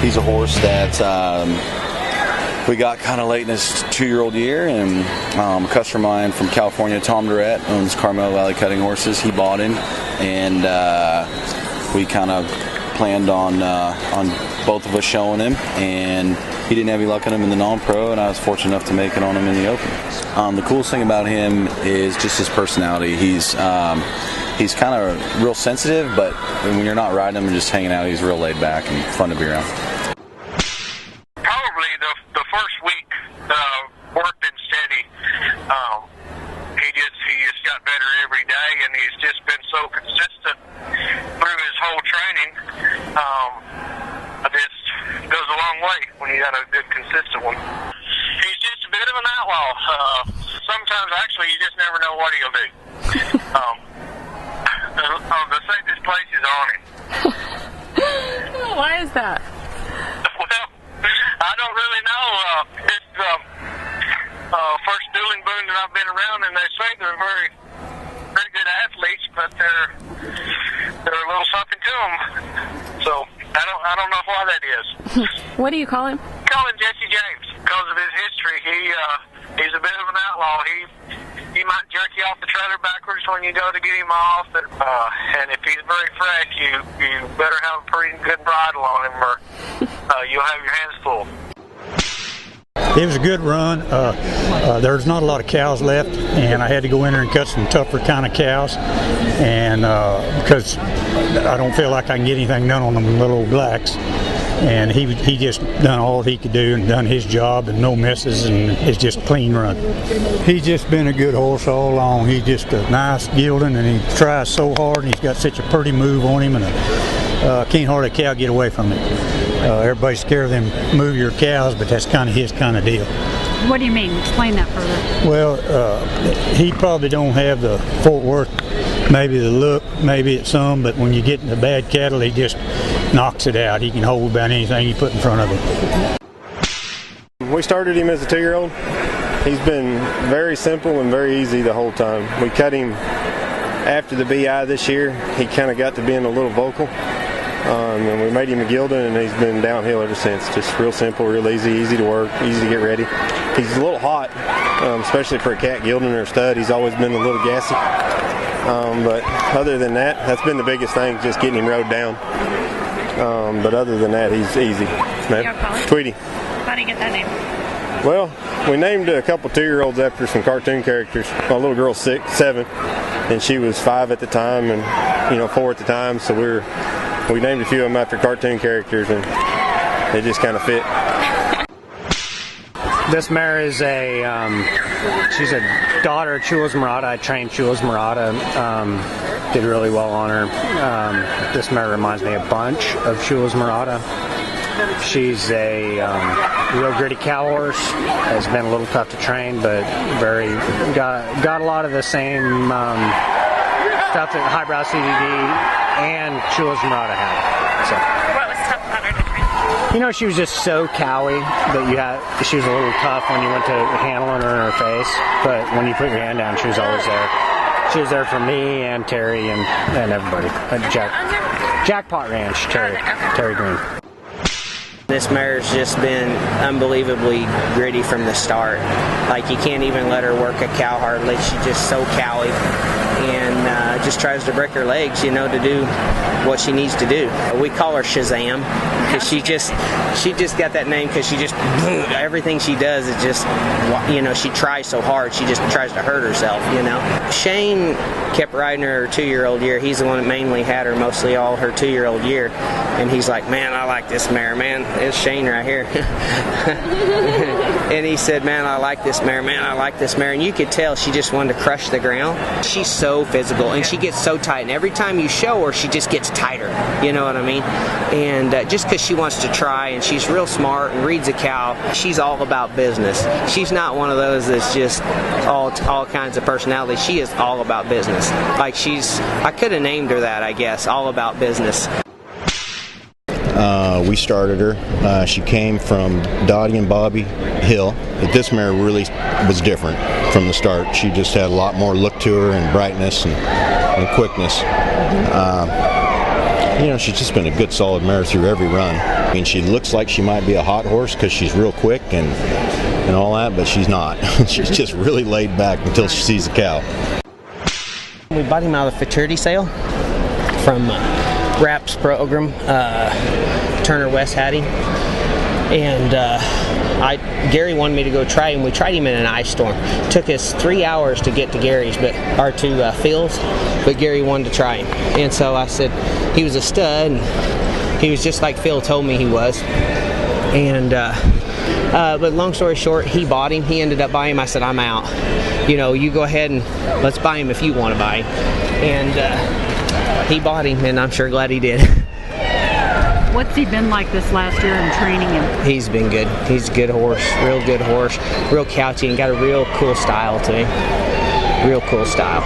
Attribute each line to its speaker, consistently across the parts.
Speaker 1: He's a horse that we got kind of late in his 2-year-old year, and a customer of mine from California, Tom Durrett, owns Carmel Valley Cutting Horses. He bought him, and we kind of planned on both of us showing him, and he didn't have any luck on him in the non-pro, and I was fortunate enough to make it on him in the open. The coolest thing about him is just his personality. He's kind of real sensitive, but when you're not riding him and just hanging out, he's real laid back and fun to be around.
Speaker 2: Probably the first week worked been steady. He just got better every day, and he's just been so consistent through his whole training. This goes a long way when you got a good, consistent one. He's just a bit of an outlaw. Sometimes, actually, you just never know what he'll do. The safest place is on him.
Speaker 3: Why is that?
Speaker 2: Well, I don't really know. It's the first dueling boon that I've been around, and they say they're very good athletes, but they're a little something to them. So I don't know why that is.
Speaker 3: What do you call him?
Speaker 2: Call him Jesse James because of his history. He's a bit of an outlaw. He might jerk you off the trailer backwards when you go to get him off, and if he's very fresh, you better have a pretty good bridle on him, or you'll have your hands full.
Speaker 4: It was a good run. There's not a lot of cows left, and I had to go in there and cut some tougher kind of cows, and because I don't feel like I can get anything done on them little old blacks. And he just done all he could do and done his job, and no misses, and it's just a clean run. He's just been a good horse all along. He's just a nice gelding, and he tries so hard, and he's got such a pretty move on him, and can't hardly a cow get away from him. Everybody's scared of them move your cows, but that's kind of his kind of deal.
Speaker 5: What do you mean? Explain that further.
Speaker 4: Well, he probably don't have the Fort Worth, maybe the look, maybe it's some, but when you get into bad cattle, he just knocks it out. He can hold about anything you put in front of him.
Speaker 6: We started him as a 2-year-old. He's been very simple and very easy the whole time. We cut him after the BI this year. He kind of got to being a little vocal. And we made him a gelding, and he's been downhill ever since. Just real simple, real easy to work, easy to get ready. He's a little hot, especially for a cat gelding or a stud. He's always been a little gassy. But other than that, that's been the biggest thing, just getting him rode down. But other than that, he's easy. Tweety.
Speaker 5: How do you get that name?
Speaker 6: Well, we named a couple 2-year-olds after some cartoon characters. My little girl's 7, and she was 5 at the time, and 4 at the time. So we named a few of them after cartoon characters, and they just kind of fit.
Speaker 7: This mare is she's a daughter of Chula's Murata. I trained Chula's Murata, did really well on her. This mare reminds me a bunch of Chula's Murata. She's a real gritty cow horse. Has been a little tough to train, but got a lot of the same stuff that Highbrow CDD and Chula's Murata had. So.
Speaker 5: What was tough about her to train?
Speaker 7: She was just so cowy that she was a little tough when you went to handling her in her face, but when you put your hand down, she was always there. She was there for me and Terry and everybody. Jackpot Ranch, Terry Green.
Speaker 8: This mare's just been unbelievably gritty from the start. Like, you can't even let her work a cow hardly. She's just so cowy, and just tries to break her legs, to do what she needs to do. We call her Shazam because she just got that name because she just everything she does is just she tries so hard. She just tries to hurt herself. Shane kept riding her 2-year-old year. He's the one that mainly had her mostly all her 2-year-old year, and he's like, man, I like this mare, man. It's Shane right here. And he said, man, I like this mare, and you could tell she just wanted to crush the ground. She's so physical, and she gets so tight, and every time you show her, she just gets tighter, you know what I mean? And just because she wants to try, and she's real smart and reads a cow, she's all about business. She's not one of those that's just all kinds of personality. She is all about business. Like, I could have named her that, I guess, all about business.
Speaker 9: We started her. She came from Dottie and Bobby Hill. But this mare really was different from the start. She just had a lot more look to her and brightness and quickness. you know, she's just been a good solid mare through every run. I mean, she looks like she might be a hot horse because she's real quick and all that, but she's not. She's just really laid back until she sees the cow.
Speaker 8: We bought him out of the Futurity sale from Rapp's program. Turner West had him, and Gary wanted me to go try him. We tried him in an ice storm. Took us 3 hours to get to Gary's, but our two fields. But Gary wanted to try him, and so I said he was a stud. And he was just like Phil told me he was, and. But long story short, he bought him. He ended up buying him. I said, I'm out. You know, you go ahead and let's buy him if you want to buy him. And he bought him, and I'm sure glad he did.
Speaker 5: What's he been like this last year in training him?
Speaker 8: He's been good. He's a good horse, real good horse, real couchy, and got a real cool style to him. Real cool style.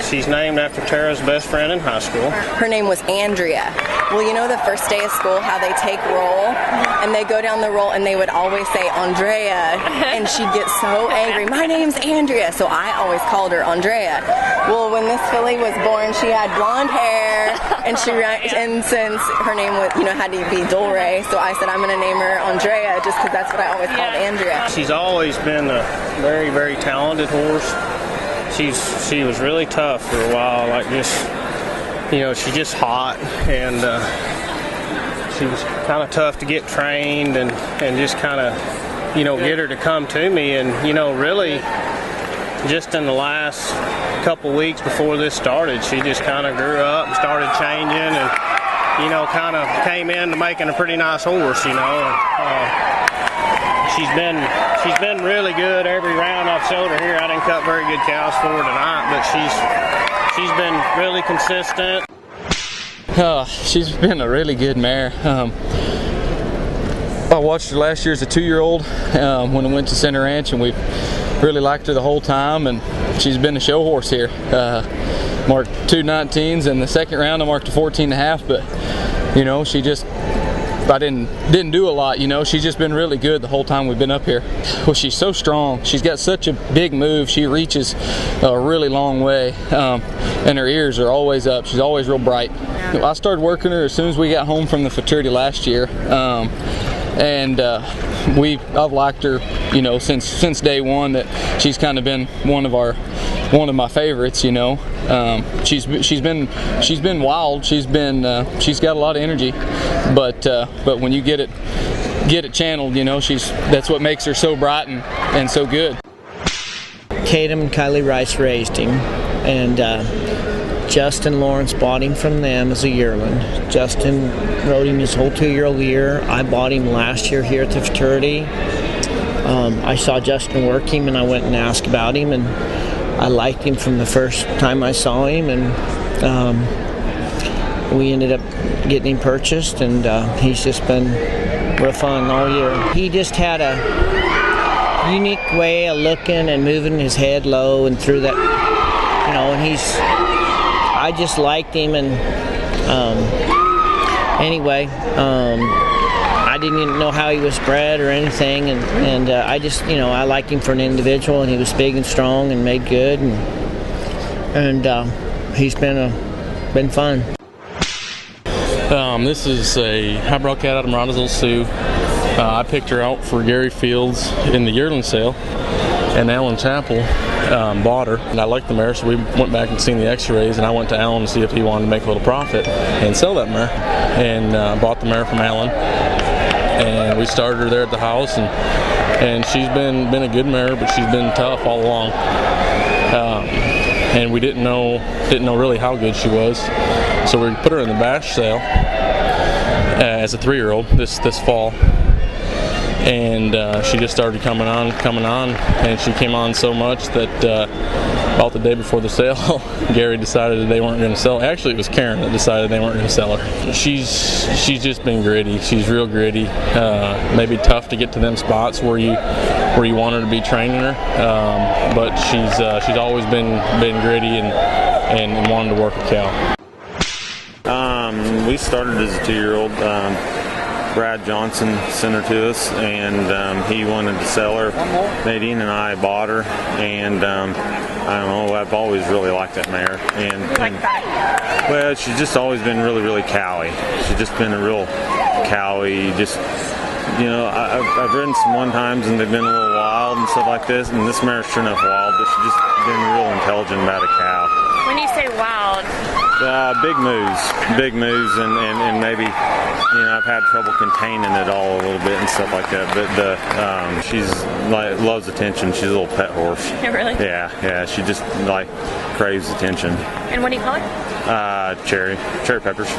Speaker 7: She's named after Tara's best friend in high school.
Speaker 3: Her name was Andrea. Well, you know the first day of school, how they take roll, and they go down the roll, and they would always say Andrea, and she'd get so angry. My name's Andrea, so I always called her Andrea. Well, when this filly was born, she had blonde hair, and since her name was, had to be Dulray, so I said I'm going to name her Andrea, just because that's what I always called Andrea.
Speaker 7: She's always been a very, very talented horse. She was really tough for a while, like she's just hot, and she was kind of tough to get trained and just kind of, get her to come to me. And, really just in the last couple weeks before this started, she just kind of grew up and started changing and, kind of came into making a pretty nice horse, She's been really good every round I've showed her here. I didn't cut very good cows for her tonight, but she's been really consistent.
Speaker 10: She's been a really good mare. I watched her last year as a 2-year-old when I went to Center Ranch, and we really liked her the whole time, and she's been a show horse here. Marked 2.19s, and the second round I marked a 14.5, but she just, I didn't do a lot, she's just been really good the whole time we've been up here. Well, she's so strong. She's got such a big move. She reaches a really long way, and her ears are always up. She's always real bright. I started working her as soon as we got home from the Futurity last year, and I've liked her, since day one. That she's kind of been one of my favorites. She's been wild. She's got a lot of energy, but when you get it channeled, that's what makes her so bright and so good.
Speaker 8: Tatum and Kylie Rice raised him, and Justin Lawrence bought him from them as a yearling. Justin rode him his whole 2-year-old year. I bought him last year here at the Futurity. I saw Justin work him, and I went and asked about him, and I liked him from the first time I saw him, and we ended up getting him purchased, and he's just been real fun all year. He just had a unique way of looking and moving his head low and through that, and I just liked him, and anyway, I didn't even know how he was bred or anything, and I just, I liked him for an individual, and he was big and strong and made good, and he's been fun.
Speaker 10: This is a highbrow cat out of Marrasville Sioux. I picked her out for Gary Fields in the yearling sale, and Alan Chappell bought her, and I liked the mare, so we went back and seen the x-rays, and I went to Alan to see if he wanted to make a little profit and sell that mare, and bought the mare from Alan, and we started her there at the house, and she's been a good mare, but she's been tough all along, and we didn't know really how good she was, so we put her in the bash sale as a 3-year-old this fall. And she just started coming on, and she came on so much that about the day before the sale, Gary decided that they weren't going to sell her. Actually, it was Karen that decided they weren't going to sell her. She's just been gritty. She's real gritty. Maybe tough to get to them spots where you want her to be training her, but she's always been gritty and wanted to work a cow.
Speaker 11: We started as a 2-year-old. Brad Johnson sent her to us, and he wanted to sell her. Nadine and I bought her, and I don't know, I've always really liked that mare. And well, she's just always been really, really cowy. She's just been a real cowy, just, you know, I've ridden some one times and they've been a little wild and stuff like this, and this mare's sure enough wild, but she's just been real intelligent about a cow.
Speaker 12: When you say wild?
Speaker 11: Big moves, and maybe, you know, I've had trouble containing it all a little bit and stuff like that. But she's like loves attention. She's a little pet horse.
Speaker 12: Really?
Speaker 11: Yeah. She just like craves attention.
Speaker 12: And what do you call it?
Speaker 11: Cherry Peppers.